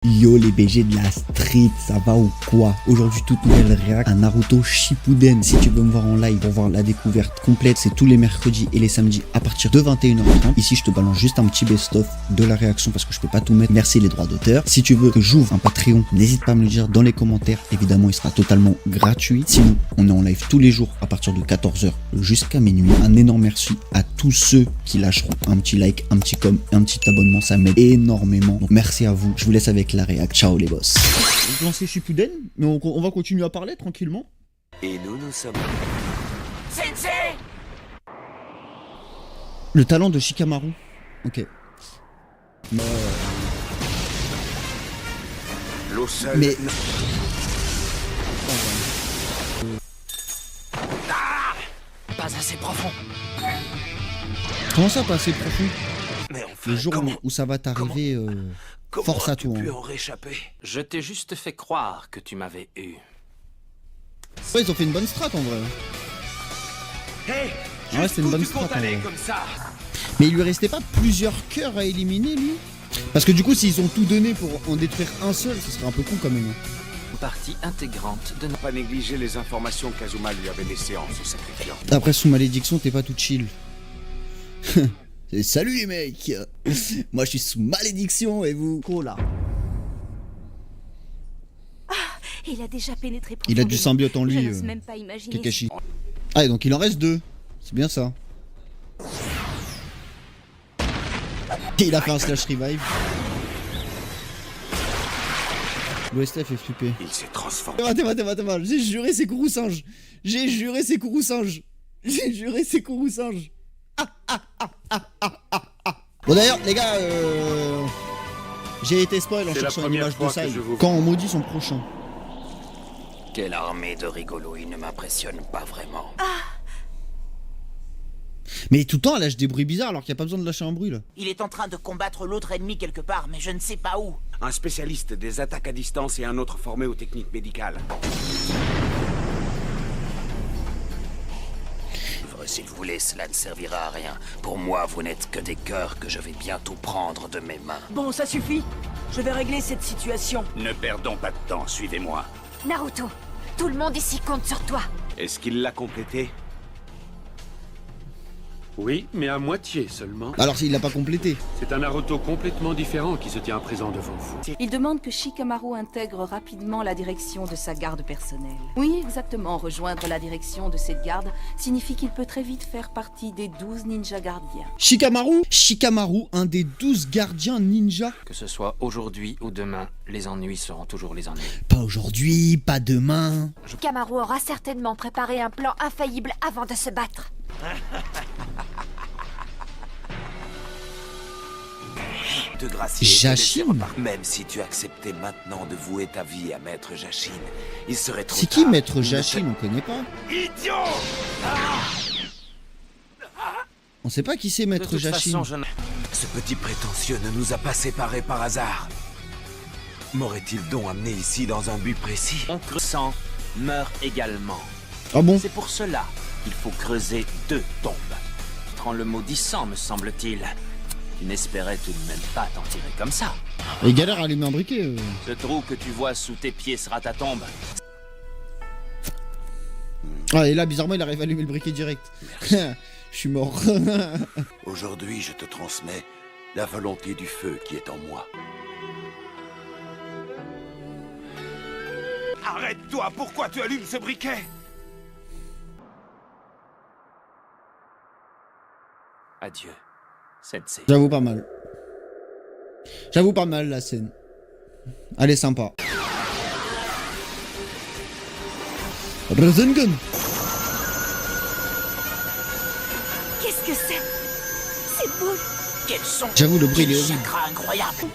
Yo les BG de la street, ça va ou quoi? Aujourd'hui toute nouvelle réact à Naruto Shippuden. Si tu veux me voir en live pour voir la découverte complète, c'est tous les mercredis et les samedis à partir de 21h30. Ici je te balance juste un petit best-of de la réaction parce que je peux pas tout mettre, merci les droits d'auteur. Si tu veux que j'ouvre un Patreon, n'hésite pas à me le dire dans les commentaires, évidemment il sera totalement gratuit. Sinon on est en live tous les jours à partir de 14h jusqu'à minuit. Un énorme merci à tous ceux qui lâcheront un petit like, un petit com et un petit abonnement, ça m'aide énormément. Donc merci à vous, je vous laisse avec la réact. Ciao les boss. On va lancer Shippuden, mais on va continuer à parler tranquillement. Et nous sommes... Sensei! Le talent de Shikamaru. Ok. L'eau seule... Mais... Pas assez profond. Comment ça pas assez profond? Mais enfin, Le jour où ça va t'arriver, force à toi. Comment as-tu pu en réchapper? Je t'ai juste fait croire que tu m'avais eu. Ouais, ils ont fait une bonne strat en vrai. Hey, Ouais, c'est une bonne strat en vrai. comme ça. Mais il lui restait pas plusieurs cœurs à éliminer lui? Parce que du coup, s'ils ont tout donné pour en détruire un seul, ce serait un peu con quand même. Partie intégrante de Pas négliger les informations qu'Azuma lui avait laissées en se sacrifiant. Après sous malédiction, t'es pas tout chill. Salut les mecs. Moi je suis sous malédiction et vous là. Il a déjà pénétré profondément. Il a du symbiote en lui, Je n'ose même pas imaginer. Kakashi. Ah et donc il en reste deux. C'est bien ça. Et il a fait un slash revive. L'OSTF est flippé. Il s'est transformé. Attends. J'ai juré c'est Kourou singe. J'ai juré c'est Kourou singe. J'ai juré c'est Kourou singe. Bon d'ailleurs les gars, j'ai été spoil en cherchant une image de ça. Quand on maudit son prochain. Quelle armée de rigolos, il ne m'impressionne pas vraiment. Mais tout le temps elle lâche des bruits bizarres alors qu'il n'y a pas besoin de lâcher un bruit là. Il est en train de combattre l'autre ennemi quelque part, mais je ne sais pas où. Un spécialiste des attaques à distance et un autre formé aux techniques médicales. Si vous voulez, cela ne servira à rien. Pour moi, vous n'êtes que des cœurs que je vais bientôt prendre de mes mains. Bon, ça suffit. Je vais régler cette situation. Ne perdons pas de temps, suivez-moi. Naruto, tout le monde ici compte sur toi. Est-ce qu'il l'a complété? Oui, mais à moitié seulement. Alors s'il l'a pas complété. C'est un Naruto complètement différent qui se tient à présent devant vous. Il demande que Shikamaru intègre rapidement la direction de sa garde personnelle. Oui, exactement. Rejoindre la direction de cette garde signifie qu'il peut très vite faire partie des 12 ninjas gardiens. Shikamaru, un des 12 gardiens ninja. Que ce soit aujourd'hui ou demain, les ennuis seront toujours les ennuis. Pas aujourd'hui, pas demain. Kamaru aura certainement préparé un plan infaillible avant de se battre. De gracier, Jashin. même si tu acceptais maintenant de vouer ta vie à Maître Jashin, il serait trop C'est qui tard. Maître Jashin? On connaît pas. Idiot! On sait pas qui c'est De Maître toute Jashin. façon, je ne... Ce petit prétentieux ne nous a pas séparés par hasard. M'aurait-il donc amené ici dans un but précis? Mon sang meurt également. Ah bon? C'est pour cela qu'il faut creuser 2 tombes. En le maudissant, me semble-t-il. Tu n'espérais tout de même pas t'en tirer comme ça. Il galère à allumer un briquet. Ce trou que tu vois sous tes pieds sera ta tombe. Ah et là bizarrement il arrive à allumer le briquet direct. Je suis mort. Aujourd'hui, je te transmets la volonté du feu qui est en moi. Arrête-toi! Pourquoi tu allumes ce briquet? Adieu, Sensei. J'avoue pas mal. J'avoue pas mal la scène. Elle est sympa. Rasengan. Qu'est-ce que c'est? C'est beau. Quel son! J'avoue le bruit il est Quel horrible. chakra incroyable!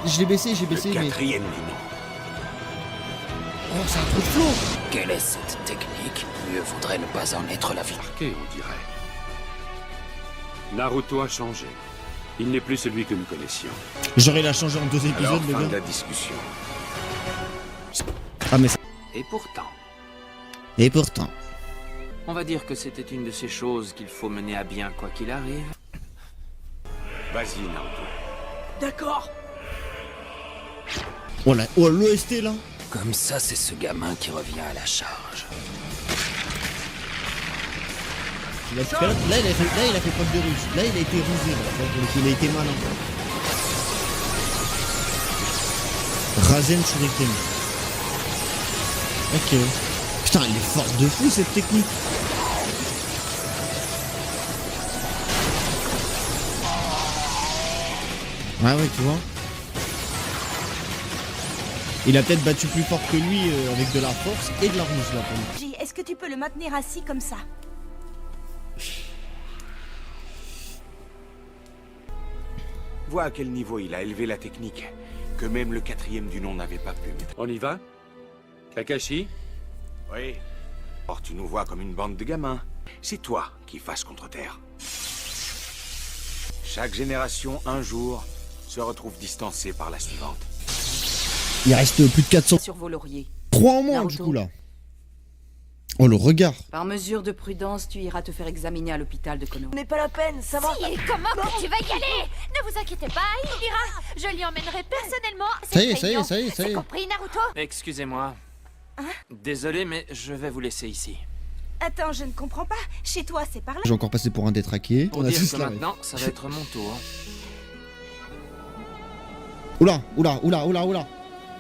Je l'ai baissé, Le mais... quatrième ligne. Oh c'est un truc de flow. Quelle est cette technique? Mieux vaudrait ne pas en être la victime. Marqué, on dirait. Naruto a changé. Il n'est plus celui que nous connaissions. J'aurais la changé en 2 épisodes Alors, les fin de gars. la discussion. Ah mais ça... Et pourtant, Et pourtant. on va dire que c'était une de ces choses qu'il faut mener à bien quoi qu'il arrive. Vas-y, Naruto. D'accord. Oh la... oh l'OST là. Comme ça, c'est ce gamin qui revient à la charge. Là, il a fait preuve de ruse. Là, il a été rusé. Là. Il a été malin. Rasen Shuriken. Ok. Putain, elle est forte de fou cette technique. Ah ouais, tu vois. Il a peut-être battu plus fort que lui avec de la force et de la ruse là pour lui. J, est-ce que tu peux le maintenir assis comme ça? Vois à quel niveau il a élevé la technique, que même le 4e du nom n'avait pas pu. On y va? Kakashi? Oui. Or tu nous vois comme une bande de gamins. C'est toi qui fasses contre terre. Chaque génération, un jour, se retrouve distancée par la suivante. Il reste plus de 400. Sur vos lauriers. 3 en moins Naruto. du coup là. Oh le regard. Par mesure de prudence, tu iras te faire examiner à l'hôpital de Konoha. N'est pas la peine, ça va. Si, et comment que tu vas y aller? Ne vous inquiétez pas, il ira. Je lui emmènerai personnellement. Ça y est, ça y est, ça y est, ça y C'est est. compris, Naruto? Excusez-moi. Désolé, mais je vais vous laisser ici. Attends, je ne comprends pas. Chez toi, c'est par là. J'ai encore passé pour un détraqué. Pour On a dire tous que la maintenant, ça va être mon tour. Oula, oula, oula, oula, oula.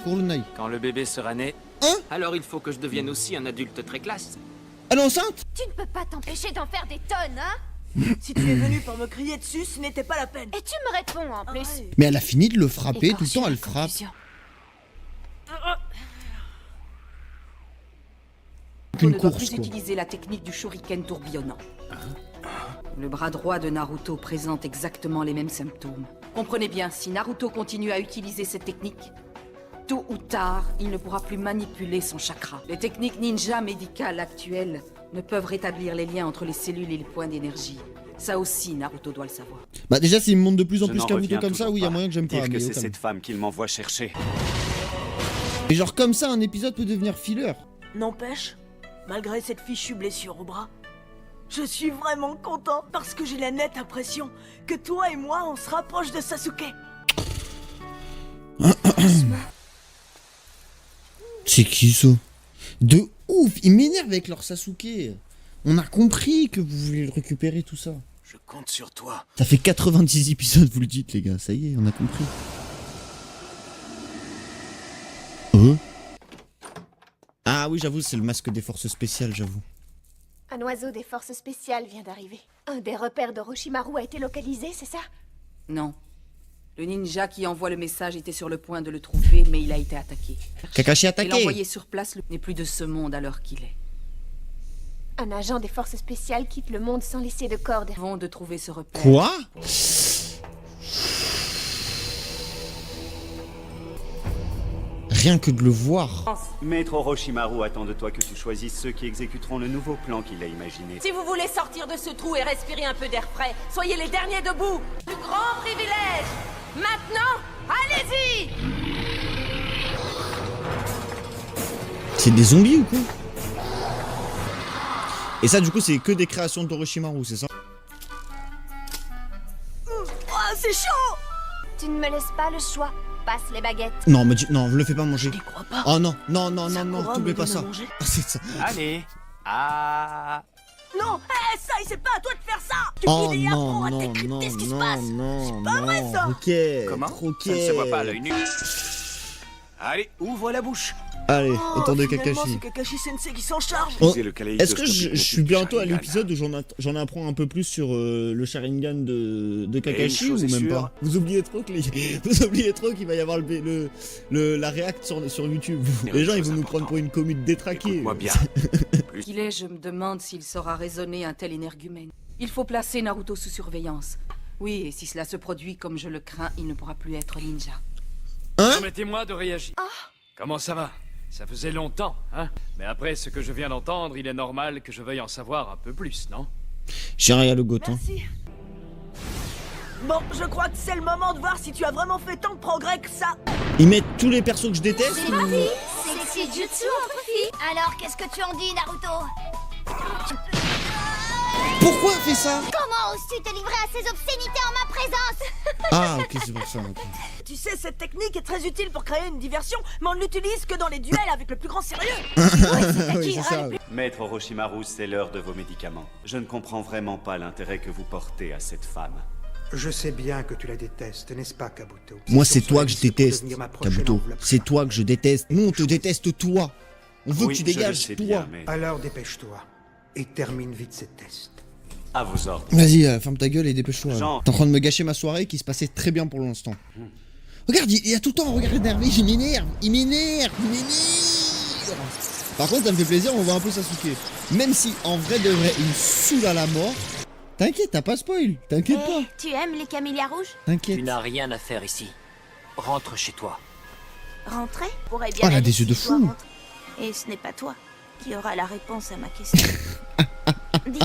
Kurunai. Quand le bébé sera né, Hein? alors il faut que je devienne aussi un adulte très classe. Elle est enceinte? Tu ne peux pas t'empêcher d'en faire des tonnes, hein? Si tu es venu pour me crier dessus, ce n'était pas la peine. Et tu me réponds en plus. Mais elle a fini de le frapper, Et tout le quand temps elle sur la frappe. conclusion. On Une ne doit course plus quoi. utiliser la technique du shuriken tourbillonnant. Le bras droit de Naruto présente exactement les mêmes symptômes. Comprenez bien, si Naruto continue à utiliser cette technique, tôt ou tard, il ne pourra plus manipuler son chakra. Les techniques ninja médicales actuelles ne peuvent rétablir les liens entre les cellules et les points d'énergie. Ça aussi, Naruto doit le savoir. Bah déjà s'il me montre de plus en Je plus n'en Kabuto reviens comme ça, toujours oui, y a pas. moyen que j'aime pas. Dire que Mais c'est au calme. cette femme qu'il m'envoie chercher. Et genre comme ça, un épisode peut devenir filler. N'empêche, malgré cette fichue blessure au bras, je suis vraiment content parce que j'ai la nette impression que toi et moi, on se rapproche de Sasuke. C'est qui ça? De ouf, ils m'énervent avec leur Sasuke. On a compris que vous voulez le récupérer tout ça. Je compte sur toi. Ça fait 90 épisodes, vous le dites les gars, ça y est, on a compris. Ah oui, j'avoue, c'est le masque des forces spéciales, j'avoue. Un oiseau des forces spéciales vient d'arriver. Un des repères d'Orochimaru a été localisé, c'est ça? Non. Le ninja qui envoie le message était sur le point de le trouver, mais il a été attaqué. Kakashi Et attaqué. l'envoyé sur place n'est plus de ce monde à l'heure qu'il est. Un agent des forces spéciales quitte le monde sans laisser de corps derrière. Avant de trouver ce repère. Quoi? Rien que de le voir. Maître Orochimaru attend de toi que tu choisisses ceux qui exécuteront le nouveau plan qu'il a imaginé. Si vous voulez sortir de ce trou et respirer un peu d'air frais, soyez les derniers debout. Du grand privilège. Maintenant, allez-y. C'est des zombies ou quoi? Et ça, du coup, c'est que des créations d'Orochimaru, c'est ça? Oh, c'est chaud. Tu ne me laisses pas le choix. Passe les baguettes. Non, mais non, le fais pas manger. J'y crois pas. Oh non, non, non, non, non, Sakura t'oublies me pas donne ça. à manger. Ah, c'est ça. Allez. Ah. Non, ça, c'est pas à toi de faire ça. Tu Oh finis à non, fond à non, t'écouter non, ce qui se non, passe. non, pas vrai, non. ça. Ok. Comment? Ok. Ça ne se voit pas à l'œil nu. Allez, ouvre la bouche. Allez, Oh, autour de finalement, Kakashi. c'est Kakashi Sensei qui s'en charge. Oh, C'est le kaléidoscope Est-ce que je du suis bientôt à Sharingan. l'épisode où j'en apprends un peu plus sur le Sharingan de Kakashi une ou chose est même sûre. pas? Vous oubliez trop que vous oubliez trop qu'il va y avoir la réact sur YouTube. Les gens ils vont nous prendre pour une commune détraquée. Écoute-moi bien. Qu'il est, je me demande s'il saura raisonner un tel énergumène. Il faut placer Naruto sous surveillance. Oui, et si cela se produit comme je le crains, il ne pourra plus être ninja. Hein? Permettez-moi de réagir. Comment ça va? Ça faisait longtemps, hein? Mais après ce que je viens d'entendre, il est normal que je veuille en savoir un peu plus, non? J'ai rien le goth. Hein. Merci. Bon, je crois que c'est le moment de voir si tu as vraiment fait tant de progrès que ça. Ils mettent tous les persos que je déteste ou... Sexy jutsu entre filles. Alors, qu'est-ce que tu en dis, Naruto? Pourquoi elle fait ça? Comment oses-tu te livrer à ces obscénités en ma présence? Ah, ok, c'est pour ça. ok. Tu sais, cette technique est très utile pour créer une diversion, mais on ne l'utilise que dans les duels avec le plus grand sérieux. Oui, c'est ça. Maître Orochimaru, c'est l'heure de vos médicaments. Je ne comprends vraiment pas l'intérêt que vous portez à cette femme. Je sais bien que tu la détestes, n'est-ce pas, Kabuto? Moi, sur c'est ce toi que je récit pour déteste, devenir ma prochaine Kabuto. enveloppe. C'est toi que je déteste. Nous, on te déteste, toi. On veut Oui, que tu je le dégages, sais toi. bien, mais Alors dépêche-toi et termine vite ces tests. à vos ordres. Vas-y, ferme ta gueule et dépêche-toi. Jean. T'es en train de me gâcher ma soirée qui se passait très bien pour l'instant. Regarde, il y a tout le temps un regard énervé, il m'énerve. Par contre, ça me fait plaisir, on voit un peu Sasuke. Même si, en vrai de vrai, il me saoule à la mort. T'inquiète, t'as pas spoil, t'inquiète pas. Tu aimes les camélias rouges? T'inquiète. Tu n'as rien à faire ici. Rentre chez toi. Rentrer pourrait bien Oh, elle a aller des yeux de si toi fou. rentres. Et ce n'est pas toi qui aura la réponse à ma question. Dis,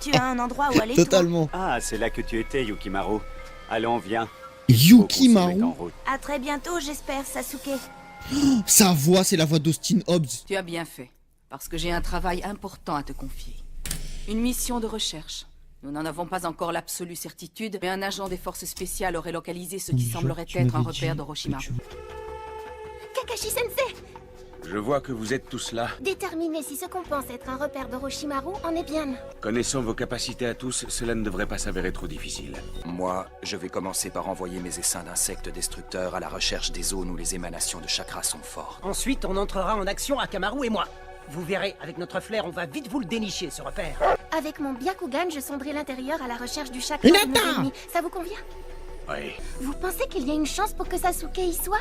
tu as un endroit où aller, toi? Totalement. Ah, c'est là que tu étais, Yukimaru. Allons, viens. Faut qu'on se mette en Yukimaru. route. À très bientôt, j'espère, Sasuke. Sa voix, c'est la voix d'Austin Hobbs. Tu as bien fait, parce que j'ai un travail important à te confier. Une mission de recherche. Nous n'en avons pas encore l'absolue certitude, mais un agent des forces spéciales aurait localisé ce qui semblerait être un repère d'Orochimaru. Kakashi-sensei, Je vois que vous êtes tous là. déterminez si ce qu'on pense être un repère d'Orochimaru en est bien. Connaissant vos capacités à tous, cela ne devrait pas s'avérer trop difficile. Moi, je vais commencer par envoyer mes essaims d'insectes destructeurs à la recherche des zones où les émanations de chakras sont fortes. Ensuite, on entrera en action à Kamaru et moi. Vous verrez, avec notre flair, on va vite vous le dénicher, ce repère. Avec mon Byakugan, je sonderai l'intérieur à la recherche du chakra de nos ennemis. Ça vous convient? Oui. Vous pensez qu'il y a une chance pour que Sasuke y soit?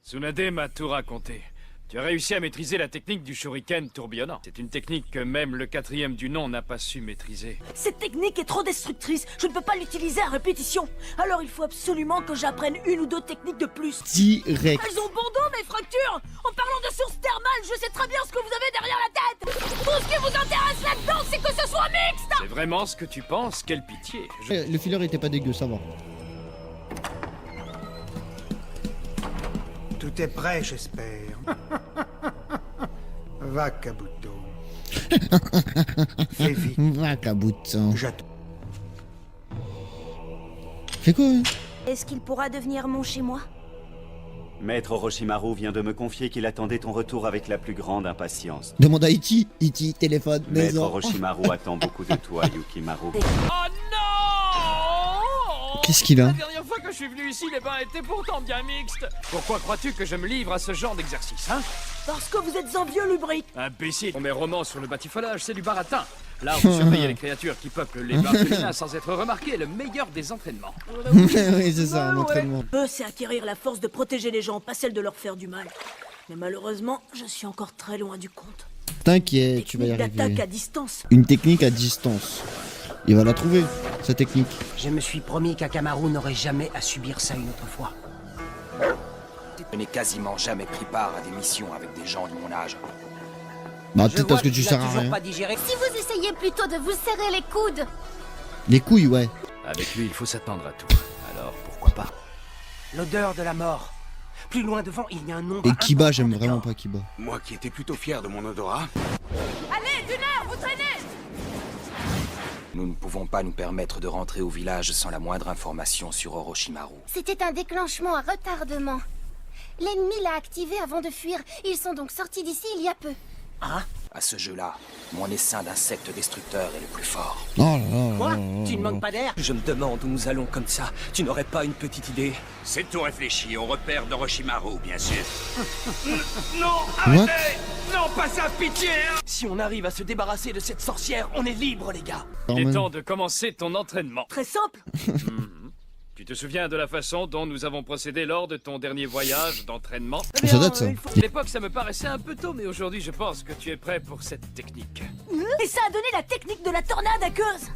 Tsunade m'a tout raconté. Tu as réussi à maîtriser la technique du shuriken tourbillonnant. C'est une technique que même le 4e du nom n'a pas su maîtriser. Cette technique est trop destructrice, je ne peux pas l'utiliser à répétition. Alors il faut absolument que j'apprenne une ou deux techniques de plus. Direct. Elles ont bon dos, mes fractures. En parlant de sources thermales, je sais très bien ce que vous avez derrière la tête. Tout ce qui vous intéresse là-dedans, c'est que ce soit mixte. C'est vraiment ce que tu penses? Quelle pitié. Le filler était pas dégueu, ça va. Tout est prêt, j'espère. Va, Kabuto. Fais vite. Va, Kabuto. J'attends. Fais quoi, hein? Est-ce qu'il pourra devenir mon chez moi? Maître Orochimaru vient de me confier qu'il attendait ton retour avec la plus grande impatience. Demande à Iti. Iti, téléphone, Maître maison. Orochimaru attend beaucoup de toi, Yukimaru. Oh non! Qu'est-ce qu'il a? La dernière fois que je suis venu ici, les bains étaient pourtant bien mixtes. Pourquoi crois-tu que je me livre à ce genre d'exercice, hein? Parce que vous êtes envieux, Lubrique. Imbécile. Mes romans sur le batifolage, c'est du baratin. Là, on surveillait les créatures qui peuplent les barthéliens sans être remarquées, le meilleur des entraînements. Oui, c'est ça, un entraînement. Eux, c'est acquérir la force de protéger les gens, pas celle de leur faire du mal. Mais malheureusement, je suis encore très loin du compte. T'inquiète, tu vas y Technique d'attaque arriver. à distance. Une technique à distance. Il va la trouver, sa technique. Je me suis promis qu'Akamaru n'aurait jamais à subir ça une autre fois. Je n'ai quasiment jamais pris part à des missions avec des gens de mon âge. Bah, Je peut-être vois parce que tu l'as sers à toujours rien. pas digéré. Si vous essayez plutôt de vous serrer les coudes. Les couilles, ouais. Avec lui, il faut s'attendre à tout. Alors, pourquoi pas? L'odeur de la mort. Plus loin devant, il y a un nombre Et Kiba, important j'aime de vraiment corps. pas Kiba. Moi qui étais plutôt fier de mon odorat. Allez, d'une heure, vous traînez. Nous ne pouvons pas nous permettre de rentrer au village sans la moindre information sur Orochimaru. C'était un déclenchement à retardement. L'ennemi l'a activé avant de fuir. Ils sont donc sortis d'ici il y a peu. À ce jeu-là, mon essaim d'insectes destructeurs est le plus fort. Oh là là. Quoi? Tu ne manques pas d'air? Je me demande où nous allons comme ça. Tu n'aurais pas une petite idée? C'est tout réfléchi au repère d'Orochimaru, bien sûr. What? Non, pas ça, pitié! Si on arrive à se débarrasser de cette sorcière, on est libre, les gars. Quand Il est même. temps de commencer ton entraînement. Très simple. Tu te souviens de la façon dont nous avons procédé lors de ton dernier voyage d'entraînement? Ça date, ça. À l'époque, ça me paraissait un peu tôt, mais aujourd'hui, je pense que tu es prêt pour cette technique. Et ça a donné la technique de la tornade aqueuse.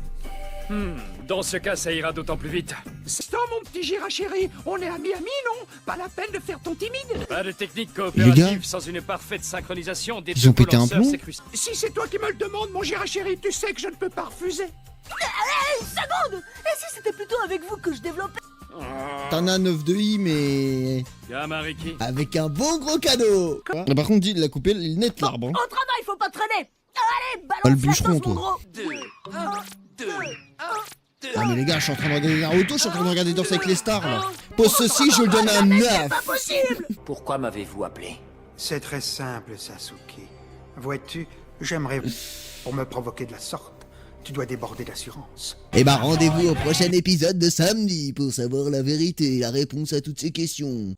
Dans ce cas, ça ira d'autant plus vite. Stop, mon petit Gira chéri. On est amis, non? Pas la peine de faire ton timide. Pas de technique Les coopérative gars, sans une parfaite synchronisation des ils ont deux pété un lanceurs plomb sécrus- Si c'est toi qui me le demandes, mon Gira chéri, tu sais que je ne peux pas refuser. Une seconde. Et si c'était plutôt avec vous que je développais? T'en as 9 de I, mais Yamariki. avec un bon gros cadeau. Ah, par contre, il a coupé le net l'arbre. hein. Au travail, faut pas traîner. Allez, Pas le balance la bûcheron, sauce, mon toi. gros. Ah mais les gars, je suis en train de regarder Naruto, je suis en train de regarder Danse avec les stars là. Pose ceci, je le donne un 9. Pas possible! Pourquoi m'avez-vous appelé? C'est très simple, Sasuke. Vois-tu, j'aimerais... Pour me provoquer de la sorte, tu dois déborder d'assurance. Et bah rendez-vous au prochain épisode de samedi pour savoir la vérité et la réponse à toutes ces questions.